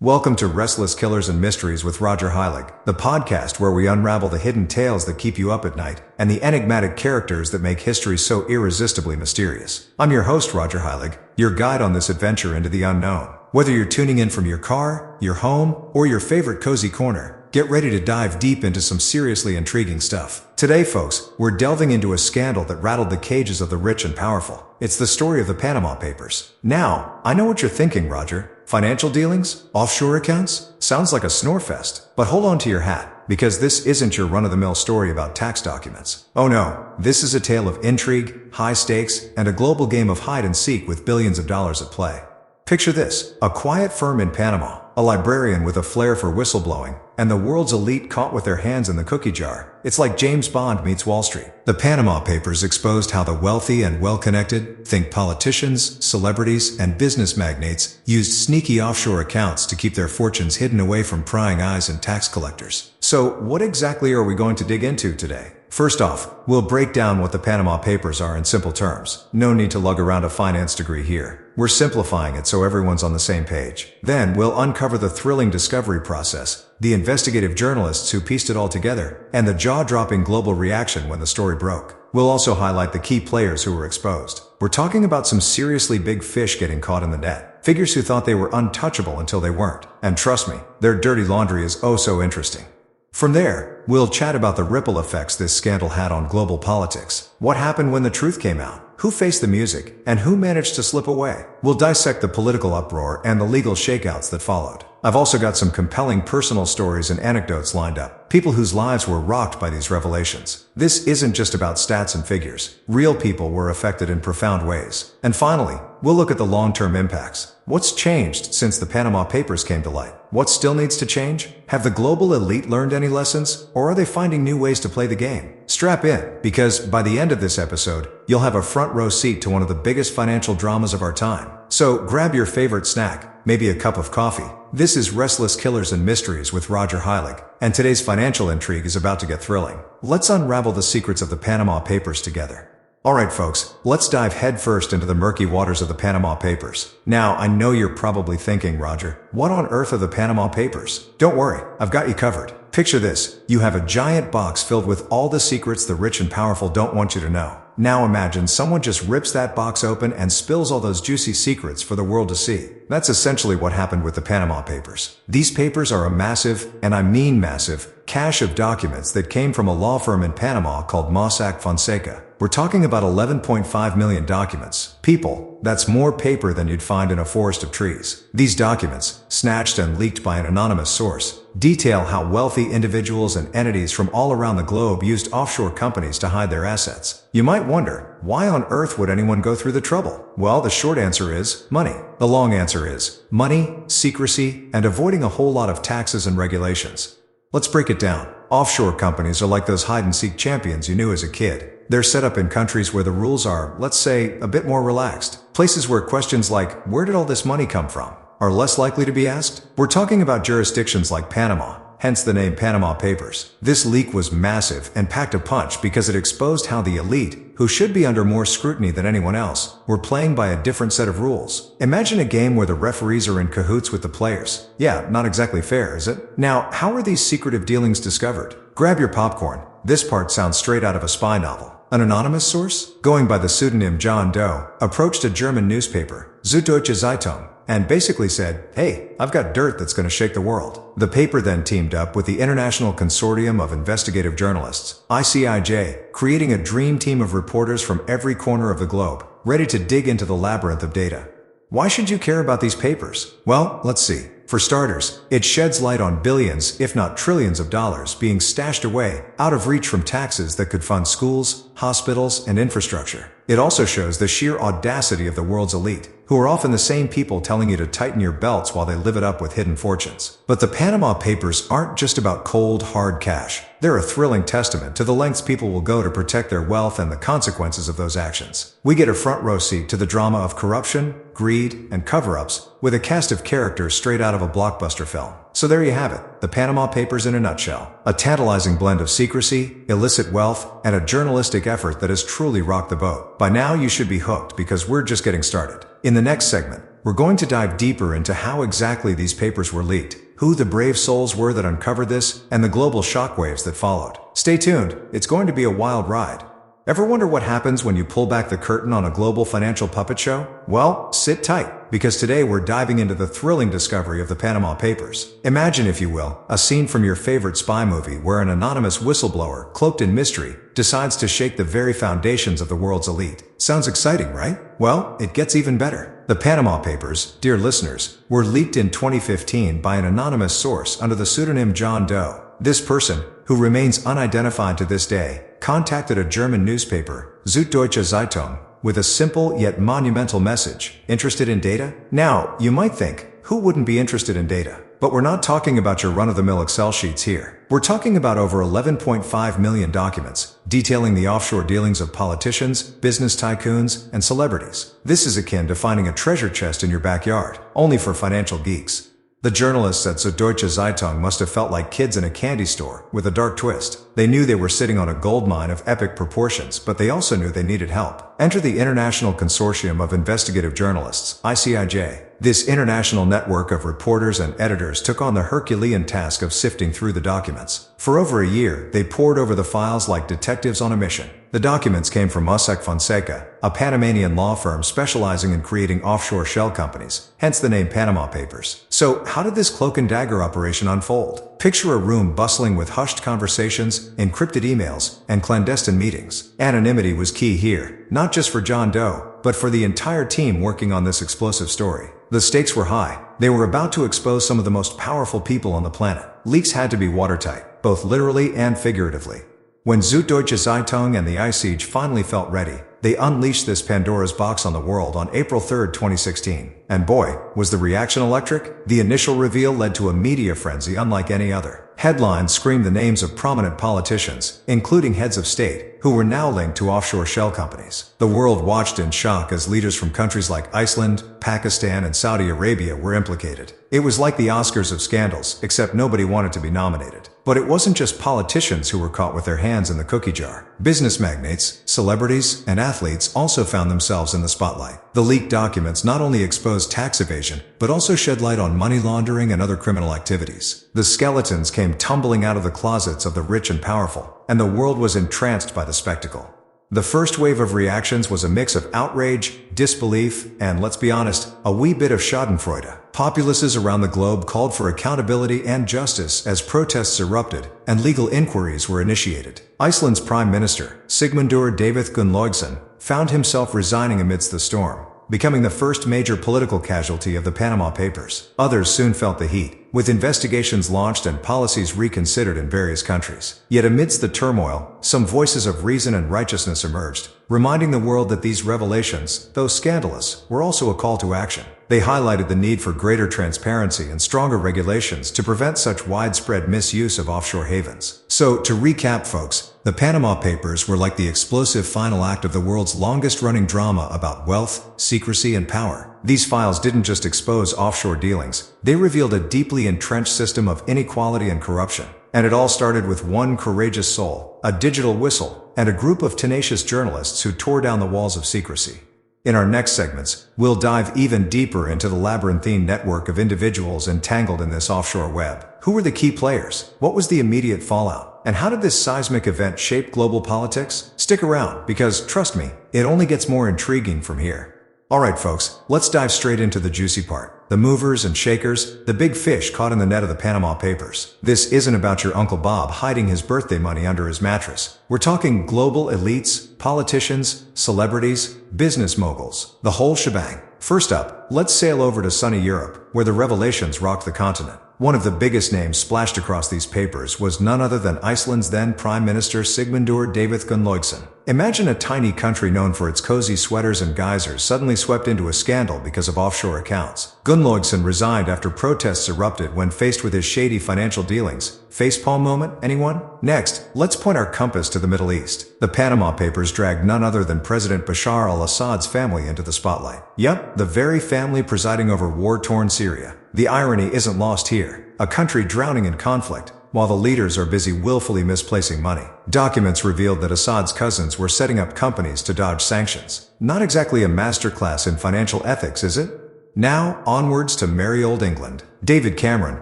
Welcome to Restless Killers and Mysteries with Roger Heilig, the podcast where we unravel the hidden tales that keep you up at night and the enigmatic characters that make history so irresistibly mysterious. I'm your host, Roger Heilig, your guide on this adventure into the unknown. Whether you're tuning in from your car, your home, or your favorite cozy corner, get ready to dive deep into some seriously intriguing stuff. Today, folks, we're delving into a scandal that rattled the cages of the rich and powerful. It's the story of the Panama Papers. Now, I know what you're thinking, Roger. Financial dealings? Offshore accounts? Sounds like a snore fest. But hold on to your hat, because this isn't your run-of-the-mill story about tax documents. Oh no, this is a tale of intrigue, high stakes, and a global game of hide and seek with billions of dollars at play. Picture this, a quiet firm in Panama, a librarian with a flair for whistleblowing, and the world's elite caught with their hands in the cookie jar. It's like James Bond meets Wall Street. The Panama Papers exposed how the wealthy and well-connected, think politicians, celebrities, and business magnates, used sneaky offshore accounts to keep their fortunes hidden away from prying eyes and tax collectors. So, what exactly are we going to dig into today? First off, we'll break down what the Panama Papers are in simple terms. No need to lug around a finance degree here. We're simplifying it so everyone's on the same page. Then we'll uncover the thrilling discovery process, the investigative journalists who pieced it all together, and the jaw-dropping global reaction when the story broke. We'll also highlight the key players who were exposed. We're talking about some seriously big fish getting caught in the net. Figures who thought they were untouchable until they weren't. And trust me, their dirty laundry is oh so interesting. From there, we'll chat about the ripple effects this scandal had on global politics. What happened when the truth came out? Who faced the music? And who managed to slip away? We'll dissect the political uproar and the legal shakeouts that followed. I've also got some compelling personal stories and anecdotes lined up. People whose lives were rocked by these revelations. This isn't just about stats and figures. Real people were affected in profound ways. And finally, we'll look at the long-term impacts. What's changed since the Panama Papers came to light? What still needs to change? Have the global elite learned any lessons? Or are they finding new ways to play the game? Strap in, because by the end of this episode, you'll have a front row seat to one of the biggest financial dramas of our time. So grab your favorite snack, maybe a cup of coffee. This is Restless Killers and Mysteries with Roger Heilig, and today's financial intrigue is about to get thrilling. Let's unravel the secrets of the Panama Papers together. Alright folks, let's dive headfirst into the murky waters of the Panama Papers. Now, I know you're probably thinking, Roger, what on earth are the Panama Papers? Don't worry, I've got you covered. Picture this, you have a giant box filled with all the secrets the rich and powerful don't want you to know. Now imagine someone just rips that box open and spills all those juicy secrets for the world to see. That's essentially what happened with the Panama Papers. These papers are a massive, and I mean massive, cache of documents that came from a law firm in Panama called Mossack Fonseca. We're talking about 11.5 million documents. People, that's more paper than you'd find in a forest of trees. These documents, snatched and leaked by an anonymous source, detail how wealthy individuals and entities from all around the globe used offshore companies to hide their assets. You might wonder, why on earth would anyone go through the trouble? Well, the short answer is money. The long answer is money, secrecy, and avoiding a whole lot of taxes and regulations. Let's break it down. Offshore companies are like those hide-and-seek champions you knew as a kid. They're set up in countries where the rules are, let's say, a bit more relaxed. Places where questions like, where did all this money come from, are less likely to be asked. We're talking about jurisdictions like Panama, hence the name Panama Papers. This leak was massive and packed a punch because it exposed how the elite, who should be under more scrutiny than anyone else, were playing by a different set of rules. Imagine a game where the referees are in cahoots with the players. Yeah, not exactly fair, is it? Now, how are these secretive dealings discovered? Grab your popcorn. This part sounds straight out of a spy novel. An anonymous source, going by the pseudonym John Doe, approached a German newspaper, Süddeutsche Zeitung, and basically said, hey, I've got dirt that's going to shake the world. The paper then teamed up with the International Consortium of Investigative Journalists, ICIJ, creating a dream team of reporters from every corner of the globe, ready to dig into the labyrinth of data. Why should you care about these papers? Well, let's see. For starters, it sheds light on billions, if not trillions of dollars being stashed away, out of reach from taxes that could fund schools, hospitals, and infrastructure. It also shows the sheer audacity of the world's elite, who are often the same people telling you to tighten your belts while they live it up with hidden fortunes. But the Panama Papers aren't just about cold, hard cash. They're a thrilling testament to the lengths people will go to protect their wealth and the consequences of those actions. We get a front row seat to the drama of corruption, greed, and cover-ups, with a cast of characters straight out of a blockbuster film. So there you have it, the Panama Papers in a nutshell. A tantalizing blend of secrecy, illicit wealth, and a journalistic effort that has truly rocked the boat. By now you should be hooked because we're just getting started. In the next segment, We're going to dive deeper into how exactly these papers were leaked, who the brave souls were that uncovered this, and the global shockwaves that followed. Stay tuned, it's going to be a wild ride. Ever wonder what happens when you pull back the curtain on a global financial puppet show? Well, sit tight, because today we're diving into the thrilling discovery of the Panama Papers. Imagine, if you will, a scene from your favorite spy movie where an anonymous whistleblower, cloaked in mystery, decides to shake the very foundations of the world's elite. Sounds exciting, right? Well, it gets even better. The Panama Papers, dear listeners, were leaked in 2015 by an anonymous source under the pseudonym John Doe. This person, who remains unidentified to this day, contacted a German newspaper, Süddeutsche Zeitung, with a simple yet monumental message. Interested in data? Now, you might think, who wouldn't be interested in data? But we're not talking about your run-of-the-mill Excel sheets here. We're talking about over 11.5 million documents, detailing the offshore dealings of politicians, business tycoons, and celebrities. This is akin to finding a treasure chest in your backyard, only for financial geeks. The journalists at Süddeutsche Zeitung must have felt like kids in a candy store, with a dark twist. They knew they were sitting on a goldmine of epic proportions, but they also knew they needed help. Enter the International Consortium of Investigative Journalists, ICIJ. This international network of reporters and editors took on the Herculean task of sifting through the documents. For over a year, they pored over the files like detectives on a mission. The documents came from Mossack Fonseca, a Panamanian law firm specializing in creating offshore shell companies, hence the name Panama Papers. So, how did this cloak and dagger operation unfold? Picture a room bustling with hushed conversations, encrypted emails, and clandestine meetings. Anonymity was key here, not just for John Doe, but for the entire team working on this explosive story. The stakes were high. They were about to expose some of the most powerful people on the planet. Leaks had to be watertight, both literally and figuratively. When Süddeutsche Zeitung and the ICIJ finally felt ready, they unleashed this Pandora's box on the world on April 3, 2016. And boy, was the reaction electric? The initial reveal led to a media frenzy unlike any other. Headlines screamed the names of prominent politicians, including heads of state, who were now linked to offshore shell companies. The world watched in shock as leaders from countries like Iceland, Pakistan, and Saudi Arabia were implicated. It was like the Oscars of scandals, except nobody wanted to be nominated. But it wasn't just politicians who were caught with their hands in the cookie jar. Business magnates, celebrities, and athletes also found themselves in the spotlight. The leaked documents not only exposed tax evasion, but also shed light on money laundering and other criminal activities. The skeletons came tumbling out of the closets of the rich and powerful, and the world was entranced by the spectacle. The first wave of reactions was a mix of outrage, disbelief, and, let's be honest, a wee bit of schadenfreude. Populaces around the globe called for accountability and justice as protests erupted and legal inquiries were initiated. Iceland's Prime Minister, Sigmundur David Gunnlaugsson, found himself resigning amidst the storm, becoming the first major political casualty of the Panama Papers. Others soon felt the heat, with investigations launched and policies reconsidered in various countries. Yet amidst the turmoil, some voices of reason and righteousness emerged, reminding the world that these revelations, though scandalous, were also a call to action. They highlighted the need for greater transparency and stronger regulations to prevent such widespread misuse of offshore havens. So, to recap, folks, the Panama Papers were like the explosive final act of the world's longest-running drama about wealth, secrecy, and power. These files didn't just expose offshore dealings, they revealed a deeply entrenched system of inequality and corruption. And it all started with one courageous soul, a digital whistle, and a group of tenacious journalists who tore down the walls of secrecy. In our next segments, we'll dive even deeper into the labyrinthine network of individuals entangled in this offshore web. Who were the key players? What was the immediate fallout? And how did this seismic event shape global politics? Stick around, because, trust me, it only gets more intriguing from here. Alright folks, let's dive straight into the juicy part. The movers and shakers, the big fish caught in the net of the Panama Papers. This isn't about your Uncle Bob hiding his birthday money under his mattress. We're talking global elites, politicians, celebrities, business moguls, the whole shebang. First up, let's sail over to sunny Europe, where the revelations rocked the continent. One of the biggest names splashed across these papers was none other than Iceland's then Prime Minister Sigmundur David Gunnlaugsson. Imagine a tiny country known for its cozy sweaters and geysers suddenly swept into a scandal because of offshore accounts. Gunnlaugsson resigned after protests erupted when faced with his shady financial dealings. Facepalm moment, anyone? Next, let's point our compass to the Middle East. The Panama Papers dragged none other than President Bashar al-Assad's family into the spotlight. Yup, the very family presiding over war-torn Syria. The irony isn't lost here. A country drowning in conflict, while the leaders are busy willfully misplacing money. Documents revealed that Assad's cousins were setting up companies to dodge sanctions. Not exactly a masterclass in financial ethics, is it? Now, onwards to merry old England. David Cameron,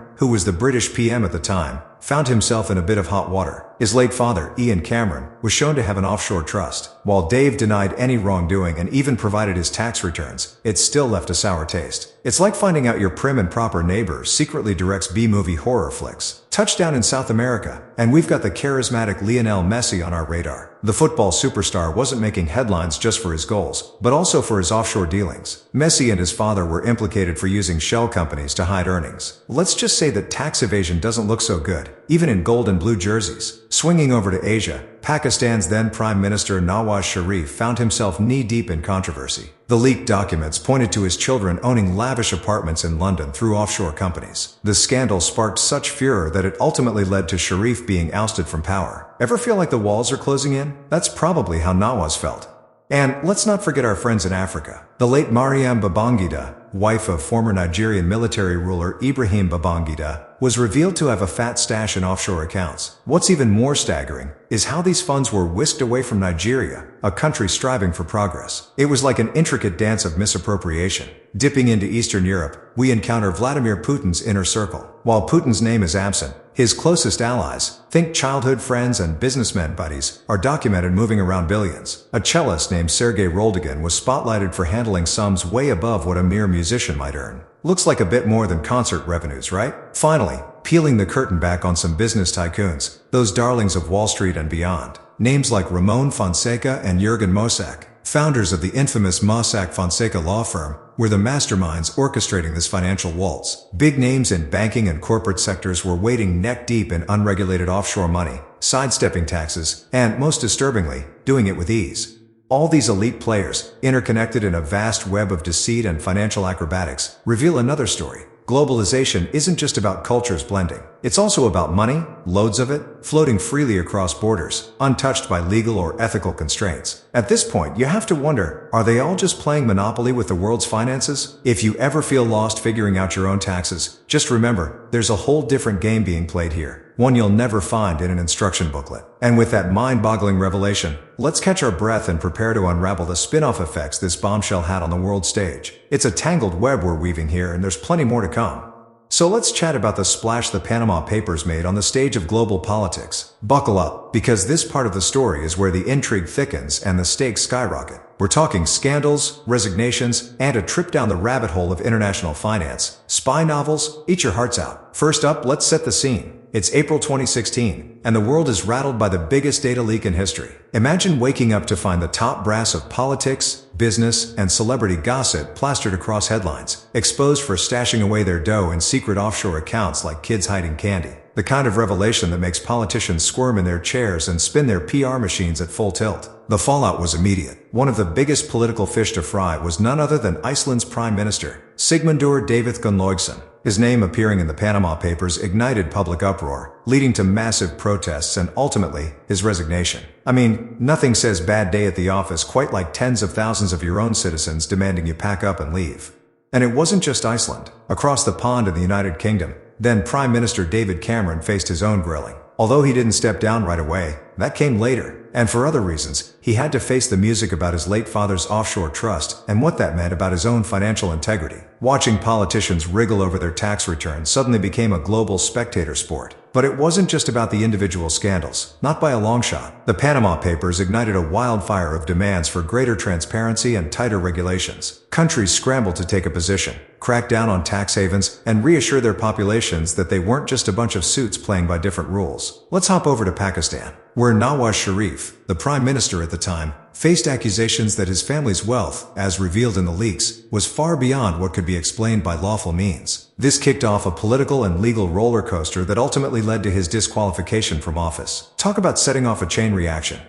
who was the British PM at the time, found himself in a bit of hot water. His late father, Ian Cameron, was shown to have an offshore trust. While Dave denied any wrongdoing and even provided his tax returns, it still left a sour taste. It's like finding out your prim and proper neighbor secretly directs B-movie horror flicks. Touchdown in South America, and we've got the charismatic Lionel Messi on our radar. The football superstar wasn't making headlines just for his goals, but also for his offshore dealings. Messi and his father were implicated for using shell companies to hide earnings. Let's just say that tax evasion doesn't look so good, even in gold and blue jerseys. Swinging over to Asia, Pakistan's then Prime Minister Nawaz Sharif found himself knee-deep in controversy. The leaked documents pointed to his children owning lavish apartments in London through offshore companies. The scandal sparked such furor that it ultimately led to Sharif being ousted from power. Ever feel like the walls are closing in? That's probably how Nawaz felt. And let's not forget our friends in Africa. The late Mariam Babangida, wife of former Nigerian military ruler Ibrahim Babangida, was revealed to have a fat stash in offshore accounts. What's even more staggering is how these funds were whisked away from Nigeria, a country striving for progress. It was like an intricate dance of misappropriation. Dipping into Eastern Europe, we encounter Vladimir Putin's inner circle. While Putin's name is absent, his closest allies, think childhood friends and businessmen buddies, are documented moving around billions. A cellist named Sergei Roldygin was spotlighted for handling sums way above what a mere musician might earn. Looks like a bit more than concert revenues, right? Finally, peeling the curtain back on some business tycoons, those darlings of Wall Street and beyond. Names like Ramon Fonseca and Jürgen Mossack, founders of the infamous Mossack Fonseca law firm, were the masterminds orchestrating this financial waltz. Big names in banking and corporate sectors were wading neck-deep in unregulated offshore money, sidestepping taxes, and, most disturbingly, doing it with ease. All these elite players, interconnected in a vast web of deceit and financial acrobatics, reveal another story. Globalization isn't just about cultures blending. It's also about money, loads of it, floating freely across borders, untouched by legal or ethical constraints. At this point, you have to wonder, are they all just playing Monopoly with the world's finances? If you ever feel lost figuring out your own taxes, just remember, there's a whole different game being played here, one you'll never find in an instruction booklet. And with that mind-boggling revelation, let's catch our breath and prepare to unravel the spin-off effects this bombshell had on the world stage. It's a tangled web we're weaving here, and there's plenty more to come. So let's chat about the splash the Panama Papers made on the stage of global politics. Buckle up, because this part of the story is where the intrigue thickens and the stakes skyrocket. We're talking scandals, resignations, and a trip down the rabbit hole of international finance. Spy novels, eat your hearts out. First up, let's set the scene. It's April 2016, and the world is rattled by the biggest data leak in history. Imagine waking up to find the top brass of politics, business, and celebrity gossip plastered across headlines, exposed for stashing away their dough in secret offshore accounts like kids hiding candy. The kind of revelation that makes politicians squirm in their chairs and spin their PR machines at full tilt. The fallout was immediate. One of the biggest political fish to fry was none other than Iceland's Prime Minister, Sigmundur David Gunnlaugsson. His name appearing in the Panama Papers ignited public uproar, leading to massive protests and ultimately, his resignation. I mean, nothing says bad day at the office quite like tens of thousands of your own citizens demanding you pack up and leave. And it wasn't just Iceland. Across the pond in the United Kingdom, then Prime Minister David Cameron faced his own grilling. Although he didn't step down right away, that came later. And for other reasons, he had to face the music about his late father's offshore trust and what that meant about his own financial integrity. Watching politicians wriggle over their tax returns suddenly became a global spectator sport. But it wasn't just about the individual scandals, not by a long shot. The Panama Papers ignited a wildfire of demands for greater transparency and tighter regulations. Countries scrambled to take a position, crack down on tax havens, and reassure their populations that they weren't just a bunch of suits playing by different rules. Let's hop over to Pakistan, where Nawaz Sharif, the prime minister at the time, faced accusations that his family's wealth, as revealed in the leaks, was far beyond what could be explained by lawful means. This kicked off a political and legal roller coaster that ultimately led to his disqualification from office. Talk about setting off a chain reaction.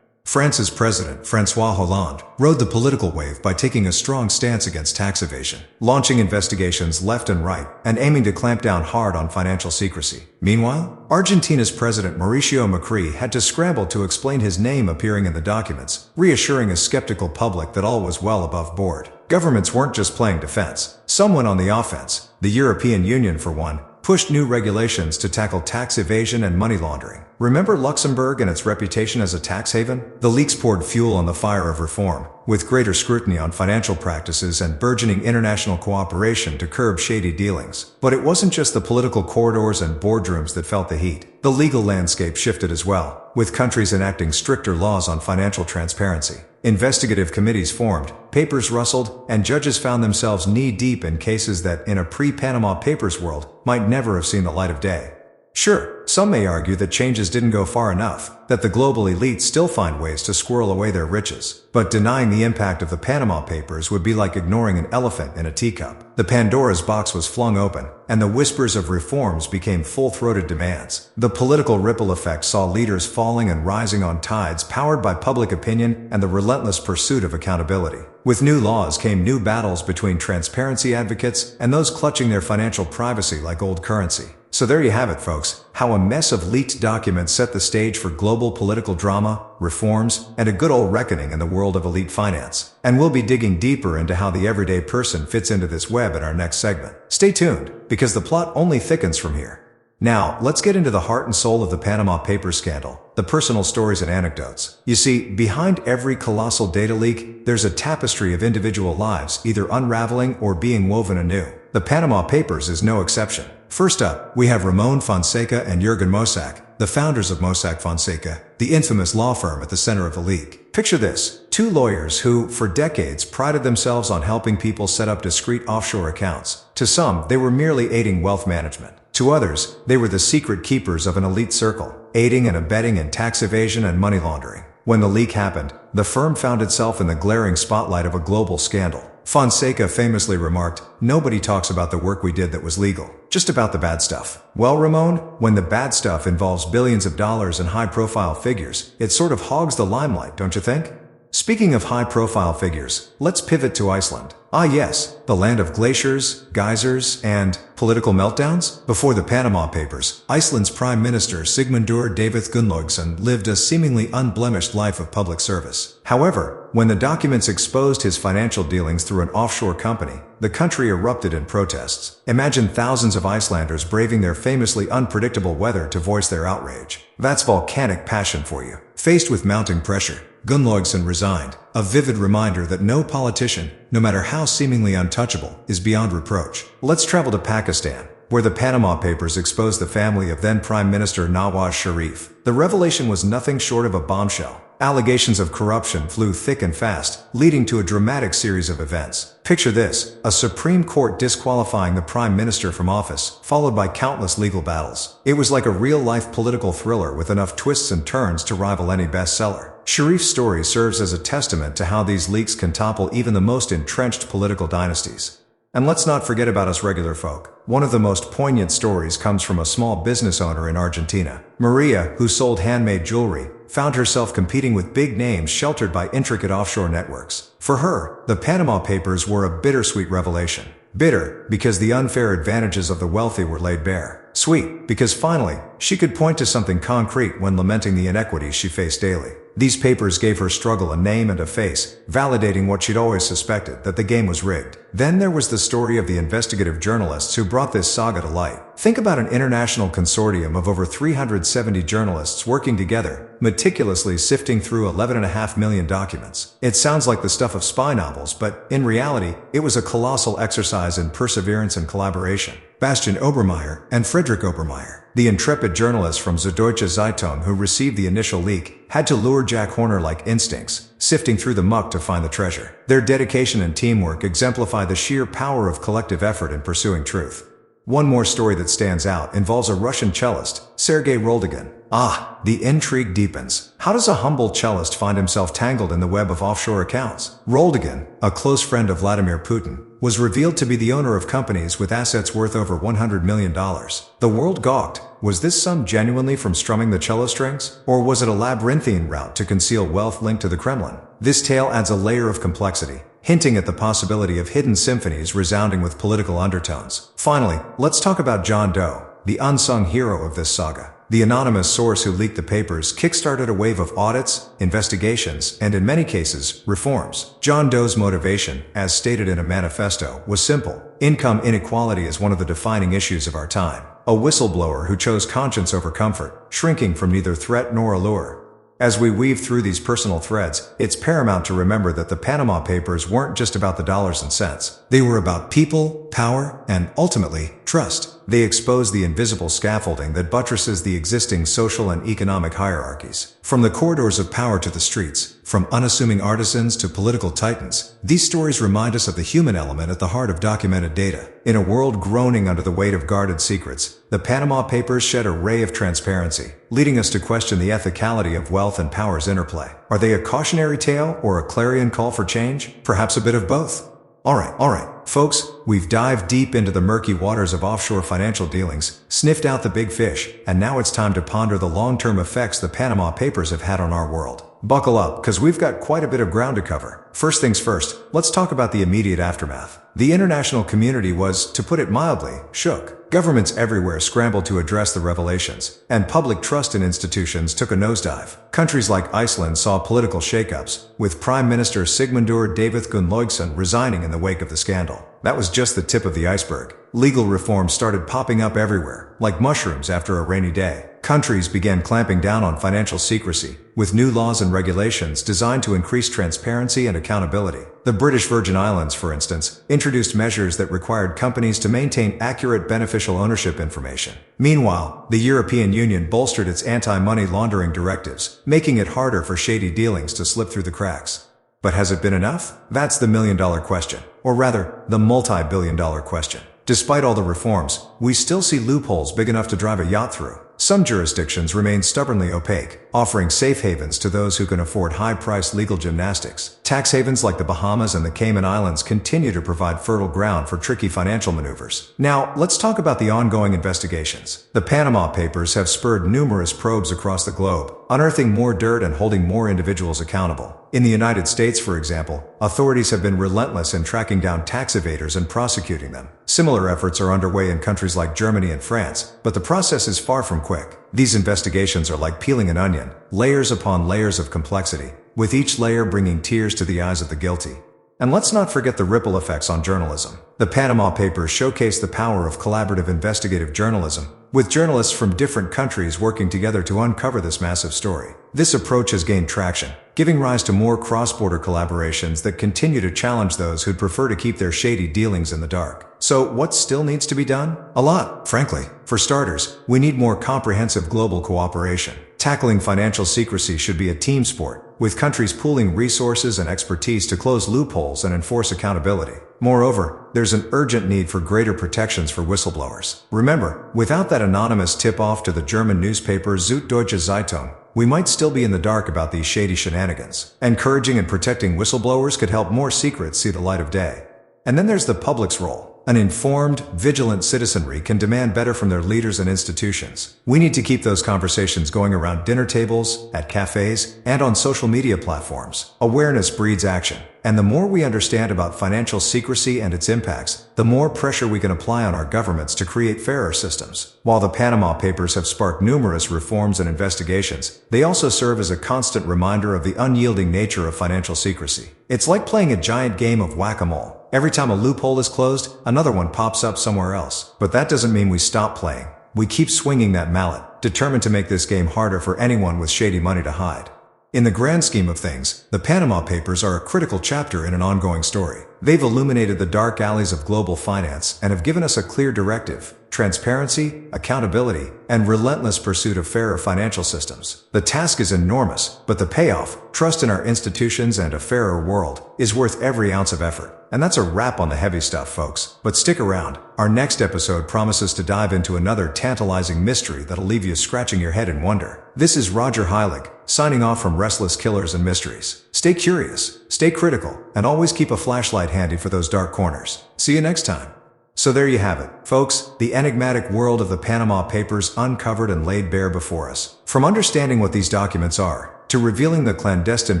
France's president, François Hollande, rode the political wave by taking a strong stance against tax evasion, launching investigations left and right, and aiming to clamp down hard on financial secrecy. Meanwhile, Argentina's president Mauricio Macri had to scramble to explain his name appearing in the documents, reassuring a skeptical public that all was well above board. Governments weren't just playing defense. Some went on the offense. The European Union, for one, pushed new regulations to tackle tax evasion and money laundering. Remember Luxembourg and its reputation as a tax haven? The leaks poured fuel on the fire of reform, with greater scrutiny on financial practices and burgeoning international cooperation to curb shady dealings. But it wasn't just the political corridors and boardrooms that felt the heat. The legal landscape shifted as well, with countries enacting stricter laws on financial transparency. Investigative committees formed, papers rustled, and judges found themselves knee-deep in cases that, in a pre-Panama Papers world, might never have seen the light of day. Sure, some may argue that changes didn't go far enough, that the global elites still find ways to squirrel away their riches. But denying the impact of the Panama Papers would be like ignoring an elephant in a teacup. The Pandora's box was flung open, and the whispers of reforms became full-throated demands. The political ripple effect saw leaders falling and rising on tides powered by public opinion and the relentless pursuit of accountability. With new laws came new battles between transparency advocates and those clutching their financial privacy like old currency. So there you have it, folks, how a mess of leaked documents set the stage for global political drama, reforms, and a good old reckoning in the world of elite finance. And we'll be digging deeper into how the everyday person fits into this web in our next segment. Stay tuned, because the plot only thickens from here. Now, let's get into the heart and soul of the Panama Papers scandal, the personal stories and anecdotes. You see, behind every colossal data leak, there's a tapestry of individual lives either unraveling or being woven anew. The Panama Papers is no exception. First up, we have Ramon Fonseca and Jürgen Mossack, the founders of Mossack Fonseca, the infamous law firm at the center of the leak. Picture this, two lawyers who, for decades, prided themselves on helping people set up discreet offshore accounts. To some, they were merely aiding wealth management. To others, they were the secret keepers of an elite circle, aiding and abetting in tax evasion and money laundering. When the leak happened, the firm found itself in the glaring spotlight of a global scandal. Fonseca famously remarked, "Nobody talks about the work we did that was legal, just about the bad stuff." Well, Ramon, when the bad stuff involves billions of dollars and high-profile figures, it sort of hogs the limelight, don't you think? Speaking of high-profile figures, let's pivot to Iceland. Ah yes, the land of glaciers, geysers, and political meltdowns? Before the Panama Papers, Iceland's Prime Minister Sigmundur David Gunnlaugsson lived a seemingly unblemished life of public service. However, when the documents exposed his financial dealings through an offshore company, the country erupted in protests. Imagine thousands of Icelanders braving their famously unpredictable weather to voice their outrage. That's volcanic passion for you. Faced with mounting pressure, Gunnlaugsson resigned, a vivid reminder that no politician, no matter how seemingly untouchable, is beyond reproach. Let's travel to Pakistan, where the Panama Papers exposed the family of then Prime Minister Nawaz Sharif. The revelation was nothing short of a bombshell. Allegations of corruption flew thick and fast, leading to a dramatic series of events. Picture this, a Supreme Court disqualifying the Prime Minister from office, followed by countless legal battles. It was like a real-life political thriller with enough twists and turns to rival any bestseller. Sharif's story serves as a testament to how these leaks can topple even the most entrenched political dynasties. And let's not forget about us regular folk. One of the most poignant stories comes from a small business owner in Argentina. Maria, who sold handmade jewelry, found herself competing with big names sheltered by intricate offshore networks. For her, the Panama Papers were a bittersweet revelation. Bitter, because the unfair advantages of the wealthy were laid bare. Sweet, because finally, she could point to something concrete when lamenting the inequities she faced daily. These papers gave her struggle a name and a face, validating what she'd always suspected, that the game was rigged. Then there was the story of the investigative journalists who brought this saga to light. Think about an international consortium of over 370 journalists working together, meticulously sifting through 11.5 million documents. It sounds like the stuff of spy novels, but in reality, it was a colossal exercise in perseverance and collaboration. Bastian Obermeier and Friedrich Obermeier, the intrepid journalists from Süddeutsche Zeitung who received the initial leak, had to lure Jack Horner-like instincts, sifting through the muck to find the treasure. Their dedication and teamwork exemplify the sheer power of collective effort in pursuing truth. One more story that stands out involves a Russian cellist, Sergei Roldygin. Ah, the intrigue deepens. How does a humble cellist find himself tangled in the web of offshore accounts? Roldygin, a close friend of Vladimir Putin, was revealed to be the owner of companies with assets worth over $100 million. The world gawked. Was this sum genuinely from strumming the cello strings? Or was it a labyrinthine route to conceal wealth linked to the Kremlin? This tale adds a layer of complexity, hinting at the possibility of hidden symphonies resounding with political undertones. Finally, let's talk about John Doe, the unsung hero of this saga. The anonymous source who leaked the papers kickstarted a wave of audits, investigations, and in many cases, reforms. John Doe's motivation, as stated in a manifesto, was simple: Income inequality is one of the defining issues of our time. A whistleblower who chose conscience over comfort, shrinking from neither threat nor allure. As we weave through these personal threads, it's paramount to remember that the Panama Papers weren't just about the dollars and cents. They were about people, power, and, ultimately, trust. They expose the invisible scaffolding that buttresses the existing social and economic hierarchies. From the corridors of power to the streets, from unassuming artisans to political titans, these stories remind us of the human element at the heart of documented data. In a world groaning under the weight of guarded secrets, the Panama Papers shed a ray of transparency, leading us to question the ethicality of wealth and power's interplay. Are they a cautionary tale or a clarion call for change? Perhaps a bit of both. Alright, folks, we've dived deep into the murky waters of offshore financial dealings, sniffed out the big fish, and now it's time to ponder the long-term effects the Panama Papers have had on our world. Buckle up, because we've got quite a bit of ground to cover. First things first, let's talk about the immediate aftermath. The international community was, to put it mildly, shook. Governments everywhere scrambled to address the revelations, and public trust in institutions took a nosedive. Countries like Iceland saw political shakeups, with Prime Minister Sigmundur David Gunnlaugsson resigning in the wake of the scandal. That was just the tip of the iceberg. Legal reforms started popping up everywhere, like mushrooms after a rainy day. Countries began clamping down on financial secrecy, with new laws and regulations designed to increase transparency and accountability. The British Virgin Islands, for instance, introduced measures that required companies to maintain accurate beneficial ownership information. Meanwhile, the European Union bolstered its anti-money laundering directives, making it harder for shady dealings to slip through the cracks. But has it been enough? That's the million-dollar question. Or rather, the multi-billion-dollar question. Despite all the reforms, we still see loopholes big enough to drive a yacht through. Some jurisdictions remain stubbornly opaque, offering safe havens to those who can afford high-priced legal gymnastics. Tax havens like the Bahamas and the Cayman Islands continue to provide fertile ground for tricky financial maneuvers. Now, let's talk about the ongoing investigations. The Panama Papers have spurred numerous probes across the globe, unearthing more dirt and holding more individuals accountable. In the United States, for example, authorities have been relentless in tracking down tax evaders and prosecuting them. Similar efforts are underway in countries like Germany and France, but the process is far from quick. These investigations are like peeling an onion, layers upon layers of complexity, with each layer bringing tears to the eyes of the guilty. And let's not forget the ripple effects on journalism. The Panama Papers showcase the power of collaborative investigative journalism, with journalists from different countries working together to uncover this massive story. This approach has gained traction, giving rise to more cross-border collaborations that continue to challenge those who'd prefer to keep their shady dealings in the dark. So, what still needs to be done? A lot, frankly. For starters, we need more comprehensive global cooperation. Tackling financial secrecy should be a team sport, with countries pooling resources and expertise to close loopholes and enforce accountability. Moreover, there's an urgent need for greater protections for whistleblowers. Remember, without that anonymous tip-off to the German newspaper Süddeutsche Zeitung, we might still be in the dark about these shady shenanigans. Encouraging and protecting whistleblowers could help more secrets see the light of day. And then there's the public's role. An informed, vigilant citizenry can demand better from their leaders and institutions. We need to keep those conversations going around dinner tables, at cafes, and on social media platforms. Awareness breeds action. And the more we understand about financial secrecy and its impacts, the more pressure we can apply on our governments to create fairer systems. While the Panama Papers have sparked numerous reforms and investigations, they also serve as a constant reminder of the unyielding nature of financial secrecy. It's like playing a giant game of whack-a-mole. Every time a loophole is closed, another one pops up somewhere else. But that doesn't mean we stop playing. We keep swinging that mallet, determined to make this game harder for anyone with shady money to hide. In the grand scheme of things, the Panama Papers are a critical chapter in an ongoing story. They've illuminated the dark alleys of global finance and have given us a clear directive: transparency, accountability, and relentless pursuit of fairer financial systems. The task is enormous, but the payoff, trust in our institutions and a fairer world, is worth every ounce of effort. And that's a wrap on the heavy stuff, folks. But stick around. Our next episode promises to dive into another tantalizing mystery that'll leave you scratching your head in wonder. This is Roger Heilig, signing off from Restless Killers and Mysteries. Stay curious, stay critical, and always keep a flashlight handy for those dark corners. See you next time. So there you have it, folks, the enigmatic world of the Panama Papers uncovered and laid bare before us. From understanding what these documents are, to revealing the clandestine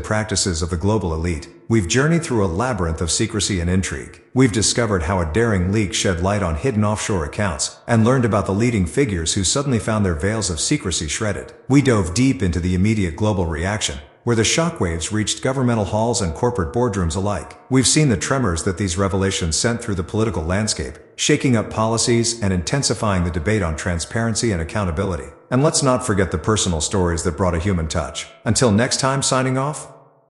practices of the global elite, we've journeyed through a labyrinth of secrecy and intrigue. We've discovered how a daring leak shed light on hidden offshore accounts, and learned about the leading figures who suddenly found their veils of secrecy shredded. We dove deep into the immediate global reaction, where the shockwaves reached governmental halls and corporate boardrooms alike. We've seen the tremors that these revelations sent through the political landscape, shaking up policies and intensifying the debate on transparency and accountability. And let's not forget the personal stories that brought a human touch. Until next time, signing off.